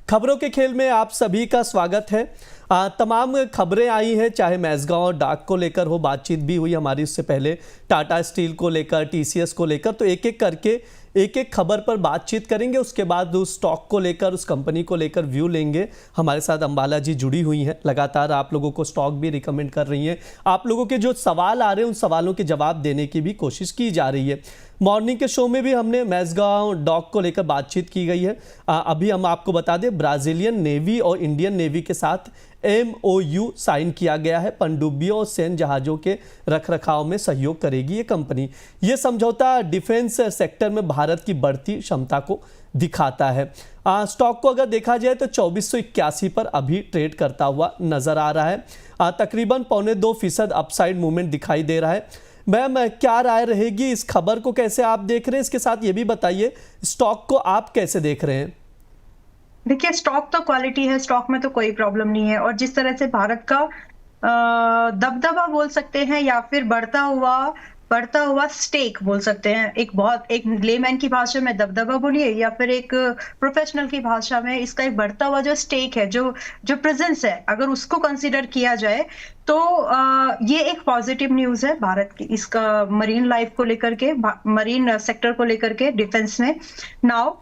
खबरों के खेल में आप सभी का स्वागत है। तमाम खबरें आई हैं, चाहे मैज़गांव डाक को लेकर हो, बातचीत भी हुई हमारी उससे पहले, टाटा स्टील को लेकर, टीसीएस को लेकर, तो एक एक करके एक एक खबर पर बातचीत करेंगे। उसके बाद उस स्टॉक को लेकर, उस कंपनी को लेकर व्यू लेंगे। हमारे साथ अंबाला जी जुड़ी हुई हैं, लगातार आप लोगों को स्टॉक भी रिकमेंड कर रही हैं। आप लोगों के जो सवाल आ रहे हैं उन सवालों के जवाब देने की भी कोशिश की जा रही है। मॉर्निंग के शो में भी हमने मैज़गांव डॉक को लेकर बातचीत की गई है। अभी हम आपको बता दें, ब्राज़ीलियन नेवी और इंडियन नेवी के साथ MOU साइन किया गया है। पनडुब्बियों और सैन्य जहाज़ों के रखरखाव में सहयोग करेगी ये कंपनी। ये समझौता डिफेंस सेक्टर में भारत की बढ़ती क्षमता को दिखाता है। स्टॉक को अगर देखा जाए तो 2481 पर अभी ट्रेड करता हुआ नजर आ रहा है। तकरीबन 1.25% अपसाइड मूवमेंट दिखाई दे रहा है। मैम, क्या राय रहेगी इस खबर को, कैसे आप देख रहे हैं? इसके साथ ये भी बताइए, स्टॉक को आप कैसे देख रहे हैं? देखिए, स्टॉक तो क्वालिटी है, स्टॉक में तो कोई प्रॉब्लम नहीं है। और जिस तरह से भारत का दबदबा बोल सकते हैं या फिर बढ़ता हुआ स्टेक बोल सकते हैं, एक लेमैन की भाषा में दबदबा बोलिए या फिर एक प्रोफेशनल की भाषा में इसका एक बढ़ता हुआ जो स्टेक है, जो प्रेजेंस है, अगर उसको कंसीडर किया जाए तो ये एक पॉजिटिव न्यूज है भारत की, इसका मरीन लाइफ को लेकर के, मरीन सेक्टर को लेकर के, डिफेंस में। नाउ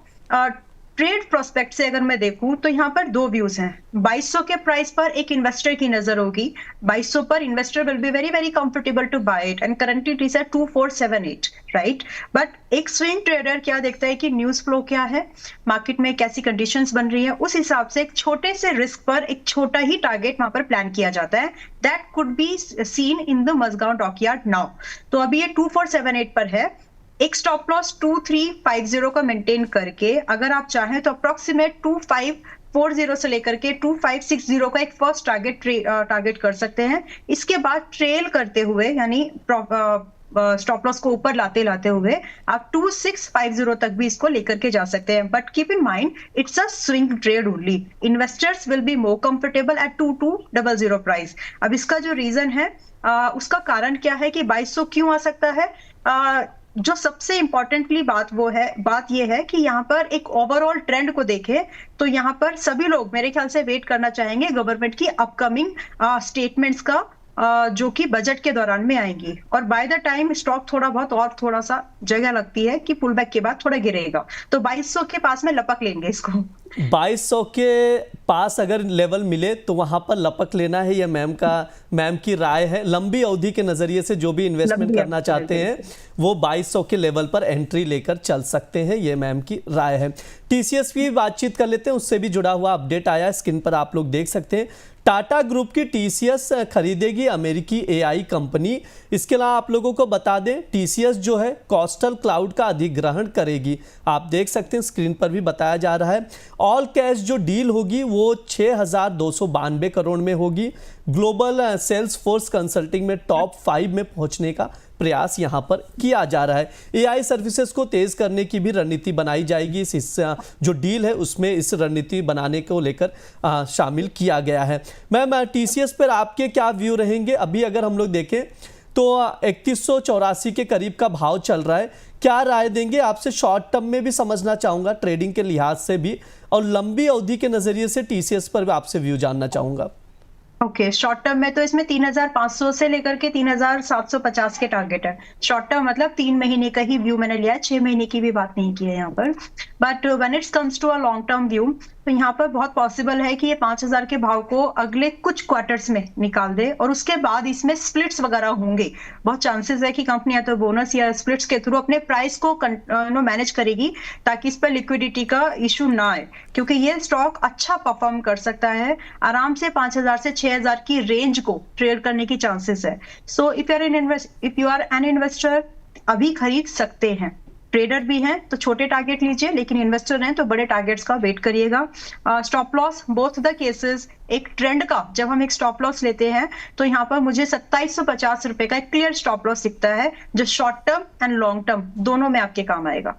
ट्रेड प्रोस्पेक्ट से अगर मैं देखूं तो यहाँ पर दो व्यूज हैं। 2200 के प्राइस पर एक इन्वेस्टर की नजर होगी। 2200 पर investor will be very very comfortable to buy it and currently it is at 2478, right. But एक स्विंग ट्रेडर क्या देखता है कि न्यूज फ्लो क्या है, मार्केट में कैसी कंडीशंस बन रही है, उस हिसाब से एक छोटे से रिस्क पर एक छोटा ही टारगेट वहां पर प्लान किया जाता है। That could be seen in the Mazagon dockyard now. तो अभी ये 2478 पर है। एक स्टॉप लॉस 2350 का मेंटेन करके अगर आप चाहें तो अप्रोक्सीमेट 2540 से लेकर के 2560 का एक फर्स्ट टारगेट कर सकते हैं। इसके बाद ट्रेल करते हुए, यानी स्टॉप लॉस को ऊपर लाते हुए आप 2650 तक भी इसको लेकर के जा सकते हैं। But keep in mind, it's a swing trade only. Investors will be more comfortable at 2200 price. अब इसका जो रीजन है, उसका कारण क्या है कि 2200 क्यों आ सकता है? जो सबसे इंपॉर्टेंटली बात यह है कि यहाँ पर एक ओवरऑल ट्रेंड को देखें तो यहाँ पर सभी लोग मेरे ख्याल से वेट करना चाहेंगे गवर्नमेंट की अपकमिंग स्टेटमेंट्स का, जो कि बजट के दौरान में आएंगी। और बाय द टाइम स्टॉक थोड़ा सा जगह लगती है कि पुल बैक के बाद थोड़ा गिरेगा, तो 2200 के पास में लपक लेंगे इसको। 2200 के पास अगर लेवल मिले तो वहां पर लपक लेना है, यह मैम की राय है। लंबी अवधि के नजरिए से जो भी इन्वेस्टमेंट करना चाहते हैं वो 2200 के लेवल पर एंट्री लेकर चल सकते हैं, ये मैम की राय है। टीसीएस की बातचीत कर लेते हैं, उससे भी जुड़ा हुआ अपडेट आया, स्क्रीन पर आप लोग देख सकते हैं। टाटा ग्रुप की टीसीएस खरीदेगी अमेरिकी AI कंपनी। इसके अलावा आप लोगों को बता दें, टीसीएस जो है कोस्टल क्लाउड का अधिग्रहण करेगी। आप देख सकते हैं स्क्रीन पर भी बताया जा रहा है। ऑल कैश जो डील होगी वो 6292 करोड़ में होगी। ग्लोबल सेल्स फोर्स कंसल्टिंग में टॉप 5 में पहुंचने का प्रयास यहां पर किया जा रहा है। AI सर्विसेज को तेज करने की भी रणनीति बनाई जाएगी। इस जो डील है उसमें इस रणनीति बनाने को लेकर शामिल किया गया है। मैम, टीसीएस पर आपके क्या व्यू रहेंगे? अभी अगर हम लोग देखें तो 3184 के करीब का भाव चल रहा है, क्या राय देंगे? आपसे शॉर्ट टर्म में भी समझना चाहूंगा, ट्रेडिंग के लिहाज से भी, और लंबी अवधि के नजरिए से टीसीएस पर भी आपसे व्यू जानना चाहूंगा। ओके, शॉर्ट टर्म में तो इसमें 3500 से लेकर के 3750 के टारगेट है। शॉर्ट टर्म मतलब 3 महीने का ही व्यू मैंने लिया है, 6 महीने की भी बात नहीं की है यहाँ पर। But when it's comes to a long term view, तो यहाँ पर बहुत पॉसिबल है कि ये 5000 के भाव को अगले कुछ क्वार्टर्स में निकाल दे और उसके बाद इसमें स्प्लिट्स वगैरह होंगे। बहुत चांसेस है कि कंपनी या तो बोनस या स्प्लिट्स के थ्रू अपने प्राइस को मैनेज करेगी ताकि इस पर लिक्विडिटी का इशू ना आए, क्योंकि ये स्टॉक अच्छा परफॉर्म कर सकता है। आराम से 5000 से 6000 की रेंज को ट्रेड करने की चांसेस है। So if you are an investor, अभी खरीद सकते हैं। ट्रेडर भी हैं तो छोटे टारगेट लीजिए, लेकिन इन्वेस्टर हैं तो बड़े टारगेट्स का वेट करिएगा। Stop loss both the cases, एक ट्रेंड का जब हम एक स्टॉप लॉस लेते हैं तो यहाँ पर मुझे 2750 रुपए का एक क्लियर स्टॉप लॉस दिखता है, जो short term and long term दोनों में आपके काम आएगा।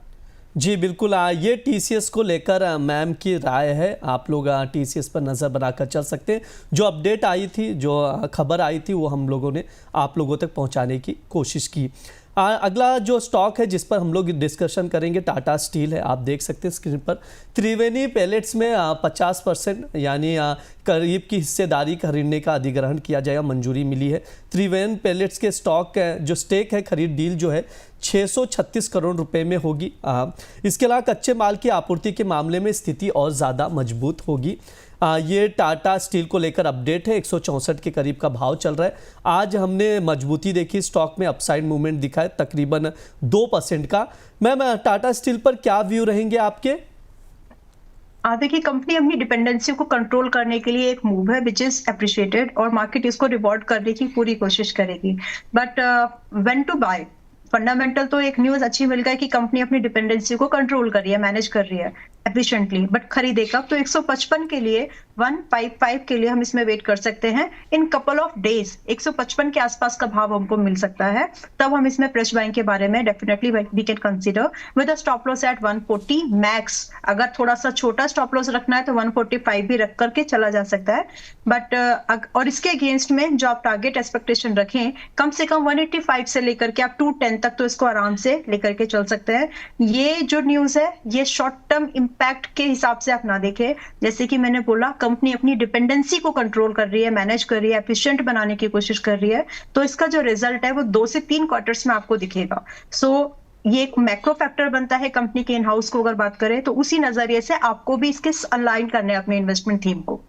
जी बिल्कुल, ये टीसीएस को लेकर मैम की राय है। आप लोग टीसीएस पर नज़र बनाकर चल सकते हैं। जो अपडेट आई थी, जो खबर आई थी, वो हम लोगों ने आप लोगों तक पहुंचाने की कोशिश की। अगला जो स्टॉक है जिस पर हम लोग डिस्कशन करेंगे टाटा स्टील है। आप देख सकते हैं स्क्रीन पर त्रिवेणी पैलेट्स में 50% यानी करीब की हिस्सेदारी खरीदने का अधिग्रहण किया जाएगा, मंजूरी मिली है। त्रिवेणी पैलेट्स के स्टॉक जो स्टेक है खरीद डील जो है 636 करोड़ रुपए में होगी। इसके अलावा कच्चे माल की आपूर्ति के मामले में स्थिति और ज़्यादा मजबूत होगी। ये टाटा स्टील को लेकर अपडेट है। 164 के करीब का भाव चल रहा है। आज हमने मजबूती देखी, स्टॉक में अपसाइड मूवमेंट दिखा है तकरीबन 2% का। मैम टाटा स्टील पर क्या व्यू रहेंगे आपके? देखिए, कंपनी अपनी डिपेंडेंसी को कंट्रोल करने के लिए एक मूव है विच इज अप्रिशिएटेड, और मार्केट इसको रिवॉर्ड करने की पूरी कोशिश करेगी। But when to buy, fundamental तो एक न्यूज अच्छी मिल गई कि कंपनी अपनी डिपेंडेंसी को कंट्रोल कर रही है, मैनेज कर रही है एफिशिएंटली। बट खरीदे कब? तो 155 के लिए, 155 के लिए हम इसमें वेट कर सकते हैं। इन कपल ऑफ डेज 155 के आसपास का भाव हमको मिल सकता है, तब हम इसमें फ्रेश बाइंग के बारे में definitely we can consider with a stop loss at 140 max. अगर थोड़ा सा छोटा स्टॉप लॉस रखना है तो 145 भी रख करके चला जा सकता है। बट और इसके अगेंस्ट में जो आप टारगेट एक्सपेक्टेशन रखें, कम से कम 185 से लेकर के आप 210 तक तो इसको आराम से लेकर के चल सकते हैं। ये जो न्यूज है ये शॉर्ट टर्म इंपैक्ट के हिसाब से आप ना देखें। जैसे कि मैंने बोला, कंपनी अपनी डिपेंडेंसी को कंट्रोल कर रही है, मैनेज कर रही है, एफिशिएंट बनाने की कोशिश कर रही है, तो इसका जो रिजल्ट है वो 2 से 3 क्वार्टर्स में आपको दिखेगा। ये एक मैक्रो फैक्टर बनता है कंपनी के इन हाउस को अगर बात करें तो, उसी नजरिए से आपको भी इसके अलाइन करने हैं अपने इन्वेस्टमेंट थीम को।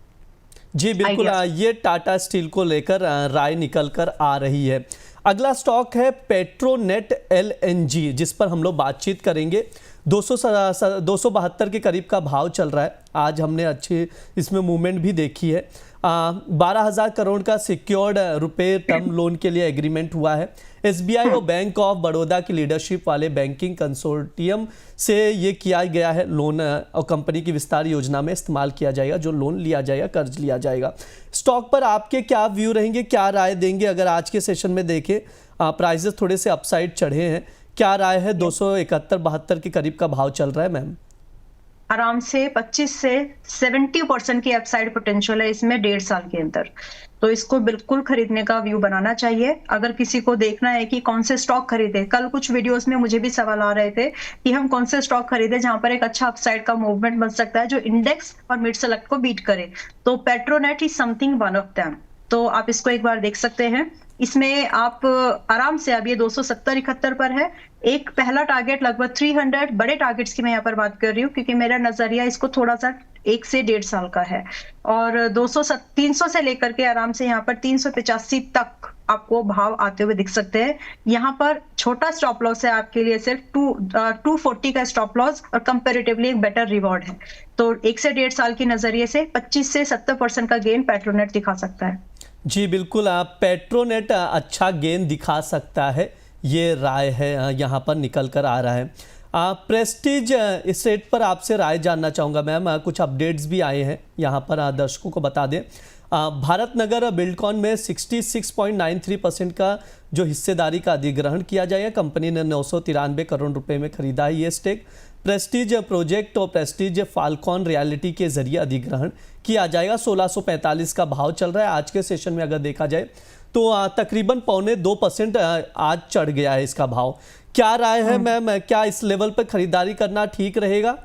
जी बिल्कुल, ये टाटा स्टील को लेकर राय निकल कर आ रही है। अगला स्टॉक है पेट्रोनेट एलएनजी, जिस पर हम लोग बातचीत करेंगे। 272 के करीब का भाव चल रहा है। आज हमने अच्छी इसमें मूवमेंट भी देखी है। 12,000 करोड़ का सिक्योर्ड रुपए टर्म लोन के लिए एग्रीमेंट हुआ है। एसबीआई और बैंक ऑफ बड़ौदा की लीडरशिप वाले बैंकिंग कंसोर्टियम से ये किया गया है लोन, और कंपनी की विस्तार योजना में इस्तेमाल किया जाएगा। जो लोन लिया जाएगा, कर्ज लिया जाएगा। स्टॉक पर आपके क्या व्यू रहेंगे, क्या राय देंगे? अगर आज के सेशन में देखें प्राइसेस थोड़े से अपसाइड चढ़े हैं, क्या राय है? 271-72 के करीब का भाव चल रहा है मैम। आराम से 25 से 70% की अपसाइड पोटेंशियल है इसमें 1.5 साल के अंदर, तो इसको बिल्कुल खरीदने का व्यू बनाना चाहिए। अगर किसी को देखना है कि कौन से स्टॉक खरीदे, कल कुछ वीडियोस में मुझे भी सवाल आ रहे थे कि हम कौन से स्टॉक खरीदे जहां पर एक अच्छा अपसाइड का मूवमेंट बन सकता है जो इंडेक्स और मिड सेलेक्ट को बीट करे, तो Petronet is something one of them. तो आप इसको एक बार देख सकते हैं। इसमें आप आराम से, अब ये 270-71 पर है। एक पहला टारगेट लगभग 300, बड़े टारगेट्स की मैं यहाँ पर बात कर रही हूँ क्योंकि मेरा नजरिया इसको थोड़ा सा 1 से 1.5 साल का है। और 300 से लेकर के आराम से यहाँ पर 385 तक आपको भाव आते हुए दिख सकते हैं। यहाँ पर छोटा स्टॉप लॉस है आपके लिए, सिर्फ 240 का स्टॉप लॉस, और कंपेरेटिवली एक बेटर रिवॉर्ड है। तो 1 से 1.5 साल के नजरिए से 25 से 70% का गेन पेट्रोनेट दिखा सकता है। जी बिल्कुल, आप पेट्रोनेट अच्छा गेन दिखा सकता है, ये राय है यहाँ पर निकल कर आ रहा है। प्रेस्टीज इस रेट पर आपसे राय जानना चाहूँगा मैम। कुछ अपडेट्स भी आए हैं यहाँ पर, दर्शकों को बता दें। भारत नगर बिल्डकॉन में 66.93% का जो हिस्सेदारी का अधिग्रहण किया जाएगा। कंपनी ने 993 करोड़ रुपए में खरीदा है ये स्टेक। प्रेस्टीज प्रोजेक्ट और प्रेस्टीज फाल्कॉन रियलिटी के जरिए अधिग्रहण किया जाएगा। 1645 का भाव चल रहा है। आज के सेशन में अगर देखा जाए तो तकरीबन 1.25% आज चढ़ गया है इसका भाव। क्या राय है मैम, क्या इस लेवल पर खरीदारी करना ठीक रहेगा?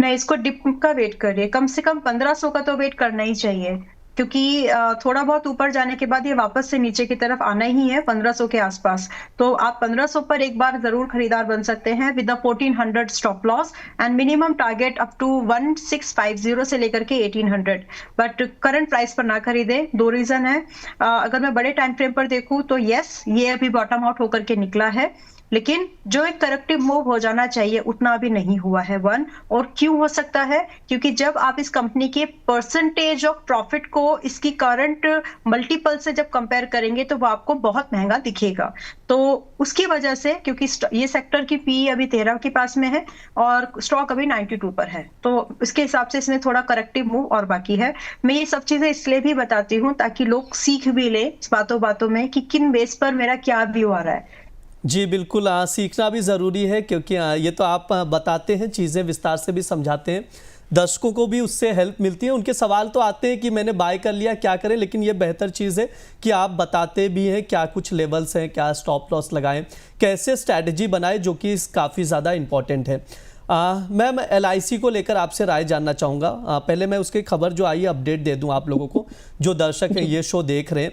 नहीं, इसको डिप का वेट करिए, कम से कम 1500 का तो वेट करना ही चाहिए, क्योंकि थोड़ा बहुत ऊपर जाने के बाद ये वापस से नीचे की तरफ आना ही है 1500 के आसपास। तो आप 1500 पर एक बार जरूर खरीदार बन सकते हैं with 1400 stop loss and minimum target up to 1650 से लेकर के 1800। बट करंट प्राइस पर ना खरीदे। 2 रीजन है। अगर मैं बड़े टाइम फ्रेम पर देखूं तो यस, ये अभी बॉटम आउट होकर के निकला है, लेकिन जो एक करेक्टिव मूव हो जाना चाहिए उतना अभी नहीं हुआ है। 1 और क्यों हो सकता है, क्योंकि जब आप इस कंपनी के परसेंटेज ऑफ प्रॉफिट को इसकी करंट मल्टीपल से जब कंपेयर करेंगे तो वो आपको बहुत महंगा दिखेगा। तो उसकी वजह से, क्योंकि ये सेक्टर की पी अभी 13 के पास में है और स्टॉक अभी 92 पर है, तो इसके हिसाब से इसमें थोड़ा करेक्टिव मूव और बाकी है। मैं ये सब चीजें इसलिए भी बताती हूँ ताकि लोग सीख भी ले बातों बातों में कि किन बेस पर मेरा क्या व्यू आ रहा है। जी बिल्कुल, सीखना भी ज़रूरी है, क्योंकि ये तो आप बताते हैं, चीज़ें विस्तार से भी समझाते हैं। दर्शकों को भी उससे हेल्प मिलती है। उनके सवाल तो आते हैं कि मैंने बाय कर लिया, क्या करें, लेकिन ये बेहतर चीज़ है कि आप बताते भी हैं क्या कुछ लेवल्स हैं, क्या स्टॉप लॉस लगाएं, कैसे स्ट्रैटेजी बनाएं, जो कि काफ़ी ज़्यादा इंपॉर्टेंट है। मैम, LIC को लेकर आपसे राय जानना चाहूँगा। पहले मैं उसकी खबर जो आई है अपडेट दे दूँ आप लोगों को, जो दर्शक हैं ये शो देख रहे हैं।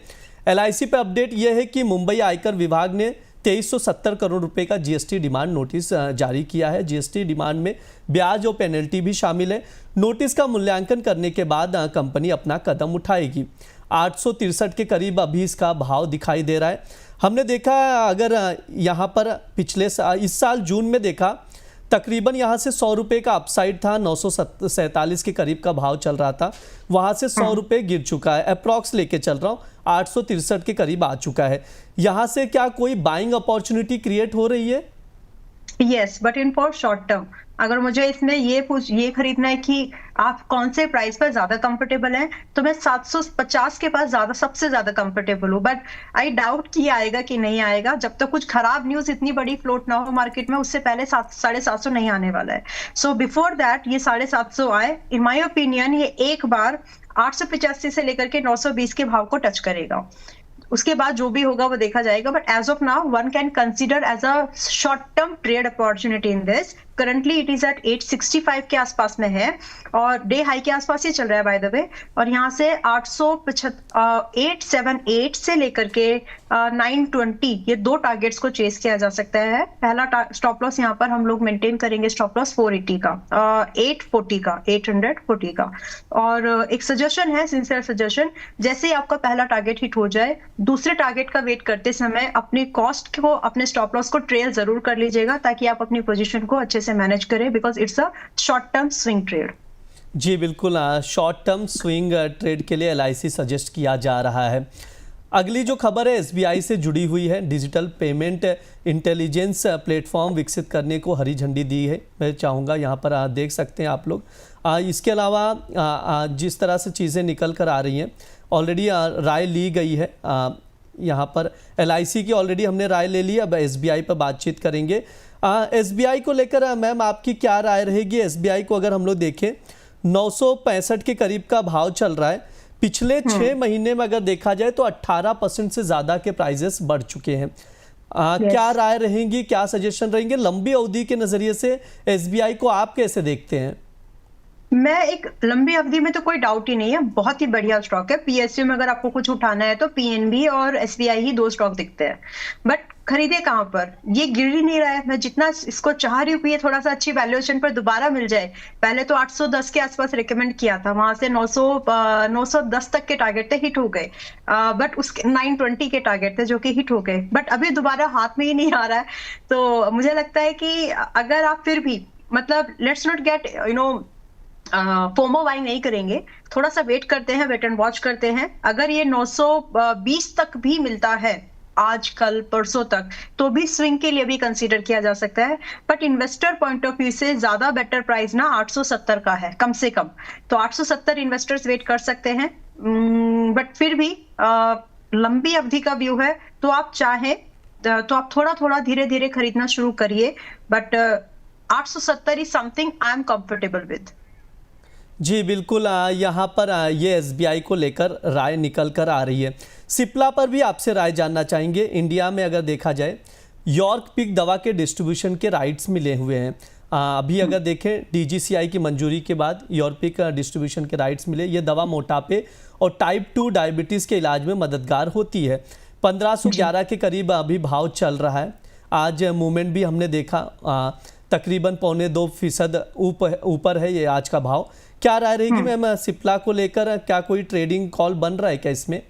LIC पे अपडेट ये है कि मुंबई आयकर विभाग ने 2370 करोड़ रुपए का GST डिमांड नोटिस जारी किया है। GST डिमांड में ब्याज और पेनल्टी भी शामिल है। नोटिस का मूल्यांकन करने के बाद कंपनी अपना कदम उठाएगी। 863 के करीब अभी इसका भाव दिखाई दे रहा है। हमने देखा अगर यहाँ पर पिछले इस साल जून में देखा, तकरीबन यहाँ से 100 रुपये का अपसाइड था, 947 के करीब का भाव चल रहा था, वहाँ से 100 रुपये गिर चुका है। अप्रॉक्स लेके चल रहा हूँ, 863 के करीब आ चुका है। यहाँ से क्या कोई बाइंग अपॉर्चुनिटी क्रिएट हो रही है? Yes, but in for short term. अगर मुझे इसमें ये खरीदना है कि आप कौन से प्राइस पर ज्यादा कंफर्टेबल हैं, तो मैं 750 के पास सबसे ज्यादा कंफर्टेबल हूँ। बट आई डाउट कि आएगा कि नहीं आएगा। जब तक कुछ खराब न्यूज इतनी बड़ी फ्लोट ना हो मार्केट में, उससे पहले 750 नहीं आने वाला है। सो बिफोर दैट ये 750 आए, इन माई ओपिनियन ये एक बार 885 से लेकर के 920 के भाव को टच करेगा। उसके बाद जो भी होगा वो देखा जाएगा। But as of now one can consider as a short term trade opportunity in this. Currently it is at 865 के आसपास में है और डे हाई के आसपास ही चल रहा है बाय द वे। और यहाँ से 878 से लेकर के 920 ये दो टारगेट्स को चेस किया जा सकता है। पहला स्टॉप लॉस यहाँ पर हम लोग मेंटेन करेंगे, स्टॉप लॉस 480 का, 840 का। और एक सजेशन है, सिंसियर सजेशन, जैसे ही आपका पहला टारगेट हिट हो जाए, दूसरे टारगेट का वेट करते समय अपनी कॉस्ट को, अपने स्टॉप लॉस को ट्रेल जरूर कर लीजिएगा, ताकि आप अपनी पोजीशन को अच्छे से मैनेज करें, because it's a short term swing trade. जी बिल्कुल, शॉर्ट टर्म स्विंग ट्रेड के लिए LIC सजेस्ट किया जा रहा है। अगली जो खबर है SBI से जुड़ी हुई है। डिजिटल पेमेंट इंटेलिजेंस प्लेटफॉर्म विकसित करने को हरी झंडी दी है। मैं चाहूँगा यहाँ पर देख सकते हैं आप लोग। इसके अलावा जिस तरह से चीज़ें निकल कर आ रही हैं, ऑलरेडी राय ली गई है। यहाँ पर LIC की ऑलरेडी हमने राय ले ली, अब SBI पर बातचीत करेंगे। SBI को लेकर मैम आपकी क्या राय रहेगी? SBI को अगर हम लोग देखें, 965 के करीब का भाव चल रहा है। पिछले 6 महीने में अगर देखा जाए तो 18% से ज़्यादा के प्राइजेस बढ़ चुके हैं। क्या राय रहेंगी, क्या सजेशन रहेंगे लंबी अवधि के नज़रिए से? SBI को आप कैसे देखते हैं? मैं एक लंबी अवधि में तो कोई डाउट ही नहीं है, बहुत ही बढ़िया स्टॉक है। PSU में अगर आपको कुछ उठाना है तो PNB और SBI ही दो स्टॉक दिखते हैं। बट खरीदे कहाँ पर? ये गिर ही नहीं रहा है। मैं जितना इसको चाह रही हूँ कि ये थोड़ा सा अच्छी वैल्यूएशन पर दोबारा मिल जाए। पहले तो 810 के आसपास रिकमेंड किया था, वहां से 910 तक के टारगेट थे, हिट हो गए। बट उसके 920 के टारगेट थे जो कि हिट हो गए, बट अभी दोबारा हाथ में ही नहीं आ रहा है। तो मुझे लगता है कि अगर आप फिर भी, मतलब let's not gate FOMO buying नहीं करेंगे, थोड़ा सा वेट करते हैं, वेट एंड वॉच करते हैं। अगर ये 920 तक भी मिलता है आज, कल, परसों तक, तो भी स्विंग के लिए भी कंसीडर किया जा सकता है। But investor point of view से ज्यादा बेटर प्राइस ना 870 का है कम से कम। तो 870 इन्वेस्टर्स वेट कर सकते हैं। बट फिर भी लंबी अवधि का व्यू है, तो आप चाहें तो आप थोड़ा थोड़ा धीरे धीरे खरीदना शुरू करिए। But 870 is something I am comfortable with. जी बिल्कुल, यहाँ पर ये SBI को लेकर राय निकल कर आ रही है। सिप्ला पर भी आपसे राय जानना चाहेंगे। इंडिया में अगर देखा जाए, यॉर्क पिक दवा के डिस्ट्रीब्यूशन के राइट्स मिले हुए हैं। अभी अगर देखें, DGCI की मंजूरी के बाद यॉर्क पिक डिस्ट्रीब्यूशन के राइट्स मिले। ये दवा मोटापे और टाइप 2 डायबिटीज़ के इलाज में मददगार होती है। 1511 के करीब अभी भाव चल रहा है। आज मूवमेंट भी हमने देखा, तकरीबन 1.25% ऊपर है ये आज का भाव। क्या राय रहेगी मैम सिप्ला को लेकर? क्या कोई ट्रेडिंग कॉल बन रहा है क्या इसमें?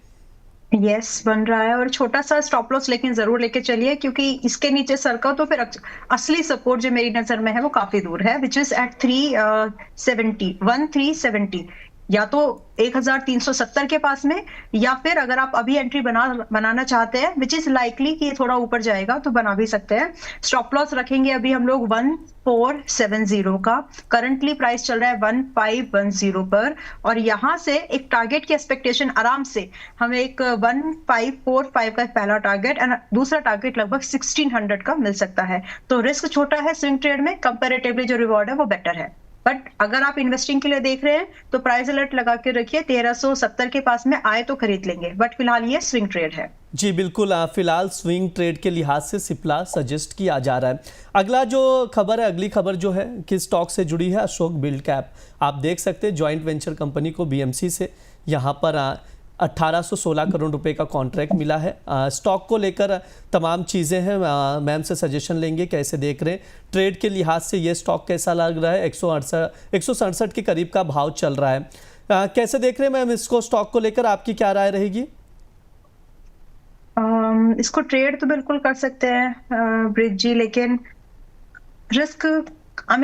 यस, बन रहा है, और छोटा सा स्टॉप लॉस लेकिन जरूर लेके चलिए, क्योंकि इसके नीचे सरका तो फिर असली सपोर्ट जो मेरी नजर में है वो काफी दूर है, विच इज एट 1370। या तो 1370 के पास में, या फिर अगर आप अभी एंट्री बनाना चाहते हैं, विच इज लाइकली कि ये थोड़ा ऊपर जाएगा, तो बना भी सकते हैं। स्टॉप लॉस रखेंगे अभी हम लोग 1470 का। करंटली प्राइस चल रहा है 1510 पर, और यहाँ से एक टारगेट की एक्सपेक्टेशन आराम से हमें एक 1545 का पहला टारगेट एंड दूसरा टारगेट लगभग 1600 का मिल सकता है। तो रिस्क छोटा है स्विंग ट्रेड में, कंपैरेटिवली जो रिवॉर्ड है वो बेटर है। बट अगर आप इन्वेस्टिंग के लिए देख रहे हैं तो प्राइस अलर्ट लगा के रखिए, 1370 के पास में आए तो खरीद लेंगे, बट फिलहाल ये स्विंग ट्रेड है। जी बिल्कुल, फिलहाल स्विंग ट्रेड के लिहाज से सिप्ला सजेस्ट किया जा रहा है। अगला जो खबर है, अगली खबर जो है कि स्टॉक से जुड़ी है, अशोक बिल्ड कैप। आप देख सकते हैं जॉइंट वेंचर कंपनी को बीएमसी से यहाँ पर 1816 करोड़ रुपए का कॉन्ट्रैक्ट मिला है। स्टॉक को लेकर तमाम चीज़ें हैं, मैम से सजेशन लेंगे कैसे देख रहे हैं ट्रेड के लिहाज से, ये स्टॉक कैसा लग रहा है। 167 के करीब का भाव चल रहा है। कैसे देख रहे हैं मैम इसको, स्टॉक को लेकर आपकी क्या राय रहेगी? इसको ट्रेड तो बिल्कुल कर सकते हैं ब्रिज जी, लेकिन रिस्क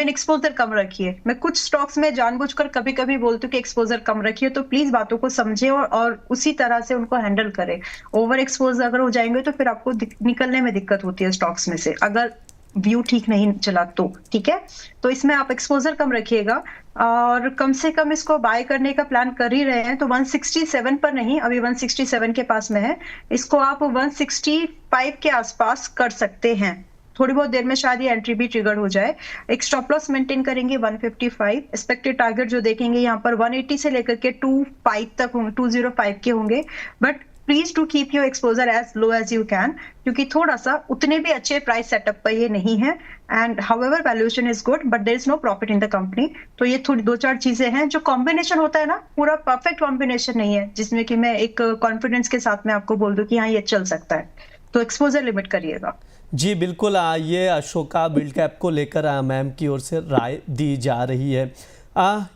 एक्सपोजर कम रखिए। मैं कुछ स्टॉक्स में जानबूझकर कभी कभी बोलती हूँ कि एक्सपोजर कम रखिए, तो प्लीज बातों को समझे और उसी तरह से उनको हैंडल करें। ओवर एक्सपोज अगर हो जाएंगे तो फिर आपको निकलने में दिक्कत होती है स्टॉक्स में से, अगर व्यू ठीक नहीं चला तो। ठीक है, तो इसमें आप एक्सपोजर कम रखिएगा और कम से कम इसको बाय करने का प्लान कर ही रहे हैं तो 167 पर नहीं, अभी 167 के पास में है, इसको आप 165 के आसपास कर सकते हैं। थोड़ी बहुत देर में शायद ये एंट्री भी ट्रिगर हो जाए। एक स्टॉप लॉस मेंटेन करेंगे 155। एक्सपेक्टेड टारगेट जो देखेंगे यहाँ पर 180 से लेकर के 25 तक होंगे, 205 के होंगे। But please to keep your exposure as low as you can, क्योंकि थोड़ा सा उतने भी अच्छे प्राइस सेटअप पर ये नहीं है। And however valuation is good but there is no profit in the company. तो ये थोड़ी 2-4 चीजें हैं जो कॉम्बिनेशन होता है ना, पूरा परफेक्ट कॉम्बिनेशन नहीं है जिसमें कि मैं एक कॉन्फिडेंस के साथ में आपको बोल दूं कि हाँ ये चल सकता है। तो एक्सपोजर लिमिट करिएगा। जी बिल्कुल, ये अशोका बिल्ड कैप को लेकर मैम की ओर से राय दी जा रही है।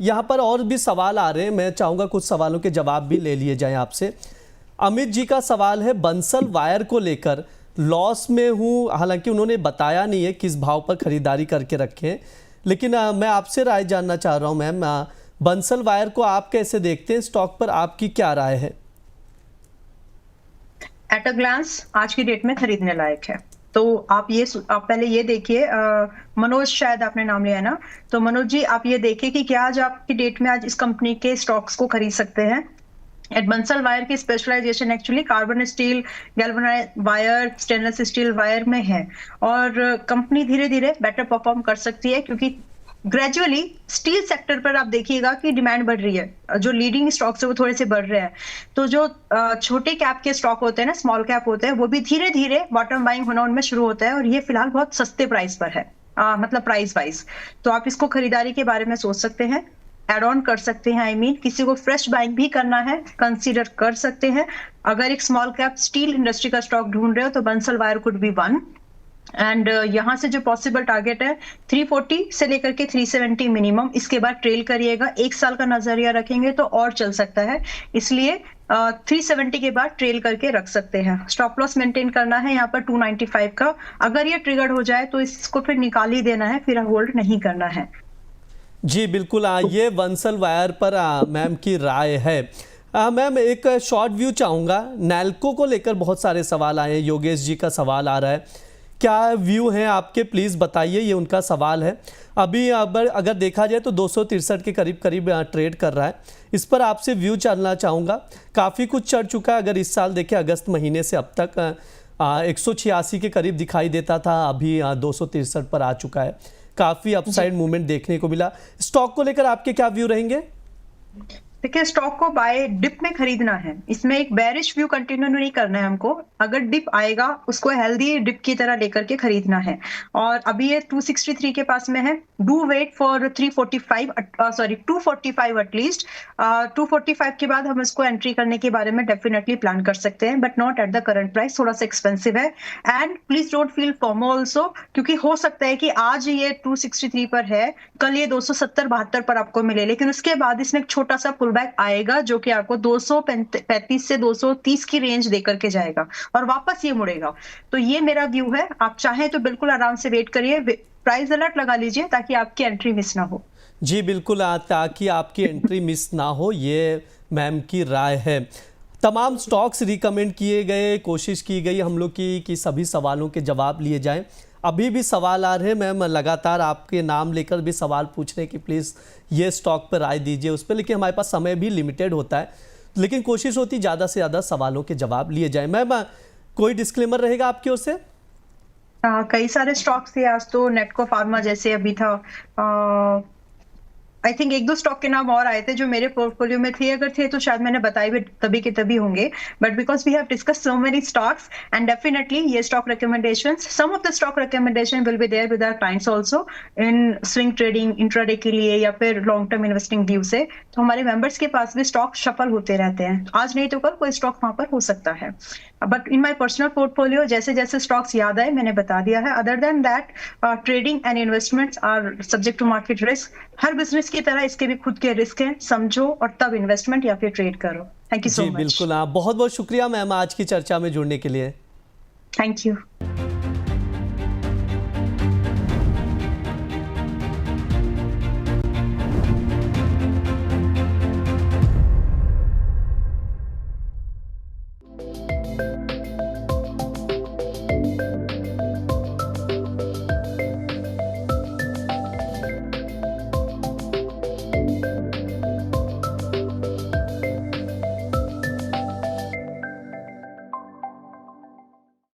यहाँ पर और भी सवाल आ रहे हैं, मैं चाहूँगा कुछ सवालों के जवाब भी ले लिए जाएं आपसे। अमित जी का सवाल है बंसल वायर को लेकर, लॉस में हूँ, हालांकि उन्होंने बताया नहीं है किस भाव पर खरीदारी करके रखे हैं, लेकिन मैं आपसे राय जानना चाह रहा हूँ मैम, बंसल वायर को आप कैसे देखते हैं, स्टॉक पर आपकी क्या राय है? एट अ ग्लांस आज की डेट में खरीदने लायक है। तो आप पहले ये देखिए, मनोज शायद आपने नाम लिया है ना, तो मनोज जी आप ये देखिए कि क्या आज आपकी डेट में आज इस कंपनी के स्टॉक्स को खरीद सकते हैं। एट बंसल वायर की specialisation actually carbon steel, galvanised wire, stainless steel wire में है और कंपनी धीरे धीरे बेटर परफॉर्म कर सकती है क्योंकि ग्रेजुअली स्टील सेक्टर पर आप देखिएगा कि डिमांड बढ़ रही है, जो लीडिंग स्टॉक्स है वो थोड़े से बढ़ रहे हैं। तो जो छोटे कैप के स्टॉक होते हैं ना, स्मॉल कैप होते हैं, वो भी धीरे धीरे बॉटम बाइंग होना उनमें शुरू होता है और ये फिलहाल बहुत सस्ते प्राइस पर है, मतलब प्राइस वाइज। तो आप इसको खरीदारी के बारे में सोच सकते हैं, एड ऑन कर सकते हैं। किसी को फ्रेश बाइंग भी करना है कंसीडर कर सकते हैं। अगर एक स्मॉल कैप स्टील इंडस्ट्री का स्टॉक ढूंढ रहे हो तो Bansal wire could be one. And यहाँ से जो पॉसिबल टारगेट है 340 से लेकर के 370 मिनिमम, इसके बाद ट्रेल करिएगा। 1 साल का नजरिया रखेंगे तो और चल सकता है, इसलिए 370 के बाद ट्रेल करके रख सकते हैं। स्टॉप लॉस मेंटेन करना है यहाँ पर 295 का। अगर ये ट्रिगर हो जाए तो इसको फिर निकाल ही देना है, फिर होल्ड नहीं करना है। जी बिल्कुल, ये बंसल वायर पर मैम की राय है। मैम एक शॉर्ट व्यू चाहूँगा, नैल्को को लेकर बहुत सारे सवाल आए हैं, योगेश जी का सवाल आ रहा है, क्या व्यू हैं आपके, प्लीज़ बताइए, ये उनका सवाल है। अभी अगर देखा जाए तो 263 के करीब ट्रेड कर रहा है, इस पर आपसे व्यू जानना चाहूँगा। काफ़ी कुछ चढ़ चुका है, अगर इस साल देखें अगस्त महीने से अब तक 186 के करीब दिखाई देता था, अभी 263 पर आ चुका है, काफ़ी अपसाइड मूवमेंट देखने को मिला। स्टॉक को लेकर आपके क्या व्यू रहेंगे? देखिए, स्टॉक को बाय डिप में खरीदना है, इसमें एक बेरिश व्यू कंटिन्यू नहीं करना है हमको। अगर डिप आएगा उसको हेल्दी डिप की तरह लेकर के खरीदना है। और अभी ये 263 के पास में है, डू वेट फॉर 245 एटलीस्ट। 245 के बाद हम इसको एंट्री करने के बारे में डेफिनेटली प्लान कर सकते हैं, but not at the current price, थोड़ा सा एक्सपेंसिव है। And please don't feel FOMO also, क्योंकि हो सकता है कि आज ये 263 पर है, कल ये 270-72 पर आपको मिले, लेकिन उसके बाद इसमें एक छोटा सा बैक आएगा जो कि आपको 235 से 230 की रेंज देकर के जाएगा और वापस ये मुड़ेगा। तो ये मेरा व्यू है, आप चाहें तो बिल्कुल आराम से वेट करिए, प्राइस अलर्ट लगा लीजिए ताकि आपकी एंट्री मिस ना हो। जी बिल्कुल, ताकि आपकी एंट्री मिस ना हो, ये मैम की राय है। तमाम स्टॉक्स रिकमेंड किए गए, कोशिश की गई हम लोग की कि सभी सवालों के जवाब लिए जाएं। अभी भी सवाल आ रहे हैं मैम, लगातार आपके नाम लेकर भी सवाल पूछ रहे हैं कि प्लीज़ ये स्टॉक पर राय दीजिए उस पर, लेकिन हमारे पास समय भी लिमिटेड होता है, लेकिन कोशिश होती है ज़्यादा से ज़्यादा सवालों के जवाब लिए जाए। मैम कोई डिस्क्लेमर रहेगा आपकी ओर से? कई सारे स्टॉक्स थे आज तो, नेटको फार्मा जैसे अभी था, आई थिंक एक दो स्टॉक के नाम और आए थे जो मेरे पोर्टफोलियो में थे, अगर थे तो शायद मैंने बताए भी तभी के तभी होंगे, but because we have discuss so many stocks and definitely ये stock recommendations, some of the stock recommendation will be there with our clients also in swing trading, intraday के लिए या फिर लॉन्ग टर्म इन्वेस्टिंग व्यू से। तो हमारे members के पास भी स्टॉक शफल होते रहते हैं, आज नहीं तो कल कोई स्टॉक वहां पर हो सकता है। But in my personal portfolio जैसे जैसे स्टॉक्स याद आए मैंने बता दिया है। Other than that trading and investments are subject to market risk. हर बिजनेस की तरह इसके भी खुद के रिस्क हैं, समझो और तब इन्वेस्टमेंट या फिर ट्रेड करो। थैंक यू सो जी मच। बिल्कुल, आप बहुत बहुत शुक्रिया मैम आज की चर्चा में जुड़ने के लिए। Thank you.